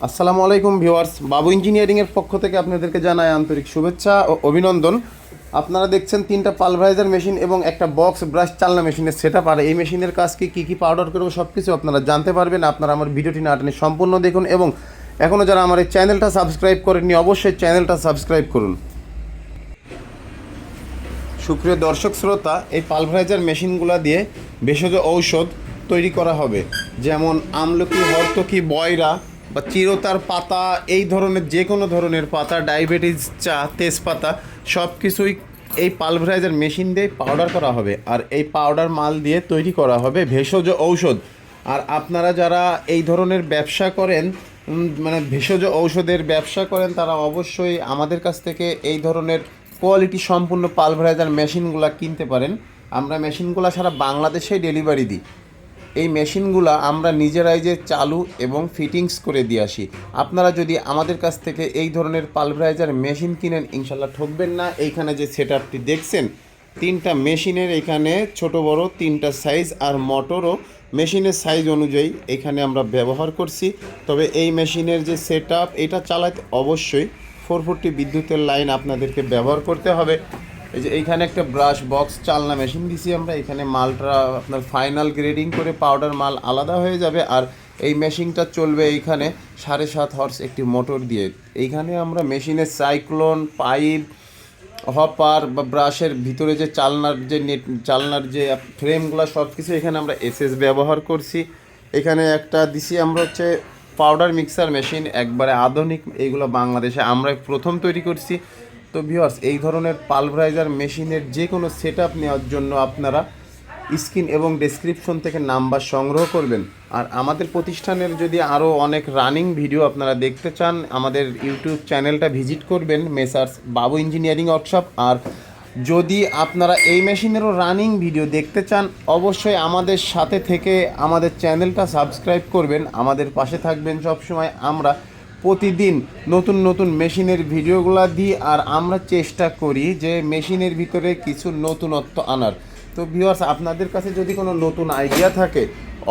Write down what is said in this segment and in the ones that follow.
আসসালামু আলাইকুম ভিউয়ার্স, বাবু ইঞ্জিনিয়ারিংয়ের পক্ষ থেকে আপনাদেরকে জানাই আন্তরিক শুভেচ্ছা ও অভিনন্দন। আপনারা দেখছেন তিনটা পালভারাইজার মেশিন এবং একটা বক্স ব্রাশ চালনা মেশিনের সেটআপ। আর এই মেশিনের কাজ কী পাউডার করবো সব কিছু আপনারা জানতে পারবেন। আপনারা আমার ভিডিওটি না টেনে সম্পূর্ণ দেখুন এবং এখনও যারা আমার এই চ্যানেলটা সাবস্ক্রাইব করেননি অবশ্যই চ্যানেলটা সাবস্ক্রাইব করুন। সুপ্রিয় দর্শক শ্রোতা, এই পালভারাইজার মেশিনগুলো দিয়ে ভেষজ ঔষধ তৈরি করা হবে, যেমন আমলকি, হরতকি, বয়রা বা চিরতার পাতা, এই ধরনের যে কোনো ধরনের পাতা, ডায়াবেটিস চা, তেজপাতা সব কিছুই এই পালভারাইজার মেশিন দিয়ে পাউডার করা হবে। আর এই পাউডার মাল দিয়ে তৈরি করা হবে ভেষজ ঔষধ। আর আপনারা যারা এই ধরনের ব্যবসা করেন, মানে ভেষজ ঔষধের ব্যবসা করেন, তারা অবশ্যই আমাদের কাছ থেকে এই ধরনের কোয়ালিটি সম্পূর্ণ পালভারাইজার মেশিনগুলো কিনতে পারেন। আমরা মেশিনগুলো সারা বাংলাদেশেই ডেলিভারি দিই। এই মেশিনগুলো আমরা নিজেরাই যে চালু এবং ফিটিংস করে দিয়ে আসি। আপনারা যদি আমাদের কাছ থেকে এই ধরনের পালভারাইজার মেশিন কিনেন, ইনশাল্লাহ ঠকবেন না। এইখানে যে সেটআপটি দেখছেন, তিনটা মেশিনের এখানে ছোট বড় তিনটা সাইজ, আর মোটরও মেশিনের সাইজ অনুযায়ী এখানে আমরা ব্যবহার করছি। তবে এই মেশিনের যে সেটআপ, এটা চালাতে অবশ্যই 440 বিদ্যুতের লাইন আপনাদেরকে ব্যবহার করতে হবে। এই যে এইখানে একটা ব্রাশ বক্স চালনা মেশিন দিছি আমরা। এখানে মালটা আপনার ফাইনাল গ্রেডিং করে পাউডার মাল আলাদা হয়ে যাবে। আর এই মেশিনটা চলবে এইখানে 7.5 হর্স একটি মোটর দিয়ে। এইখানে আমরা মেশিনের সাইক্লোন, পাইপ, হপার বা ব্রাশের ভিতরে যে চালনার যে ফ্রেমগুলো সব কিছু এখানে আমরা এসএস ব্যবহার করছি। এখানে একটা দিছি আমরা হচ্ছে পাউডার মিক্সার মেশিন, একবারে আধুনিক। এইগুলো বাংলাদেশে আমরা প্রথম তৈরি করছি। তো ভিউয়ার্স, এই ধরনের পালভারাইজার মেশিনের যে কোনো সেটআপ নেওয়ার জন্য আপনারা স্ক্রিন এবং ডেসক্রিপশন থেকে নাম্বার সংগ্রহ করবেন। আর আমাদের প্রতিষ্ঠানের যদি আরও অনেক রানিং ভিডিও আপনারা দেখতে চান, আমাদের ইউটিউব চ্যানেলটা ভিজিট করবেন, মেসার্স বাবু ইঞ্জিনিয়ারিং ওয়ার্কশপ। আর যদি আপনারা এই মেশিনেরও রানিং ভিডিও দেখতে চান, অবশ্যই আমাদের সাথে থেকে আমাদের চ্যানেলটা সাবস্ক্রাইব করবেন, আমাদের পাশে থাকবেন সবসময়। আমরা প্রতিদিন নতুন নতুন মেশিনের ভিডিওগুলো দিই, আর আমরা চেষ্টা করি যে মেশিনের ভিতরে কিছু নতুনত্ব আনার। তো ভিউয়ার্স, আপনাদের কাছে যদি কোনো নতুন আইডিয়া থাকে,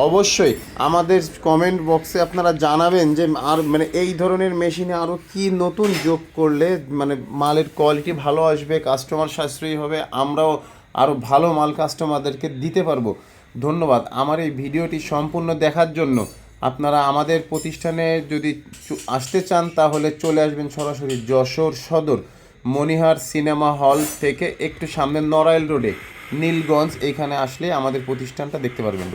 অবশ্যই আমাদের কমেন্ট বক্সে আপনারা জানাবেন যে আর মানে এই ধরনের মেশিনে আরও কি নতুন যোগ করলে মানে মালের কোয়ালিটি ভালো আসবে, কাস্টমার সাশ্রয়ী হবে, আমরাও আরও ভালো মাল কাস্টমারদেরকে দিতে পারবো। ধন্যবাদ আমার এই ভিডিওটি সম্পূর্ণ দেখার জন্য। আপনারা আমাদের প্রতিষ্ঠানে যদি আসতে চান, তাহলে চলে আসবেন সরাসরি যশোর সদর মনিহার সিনেমা হল থেকে একটু সামনে নড়াইল রোডে নীলগঞ্জ। এইখানে আসলে আমাদের প্রতিষ্ঠানটা দেখতে পারবেন।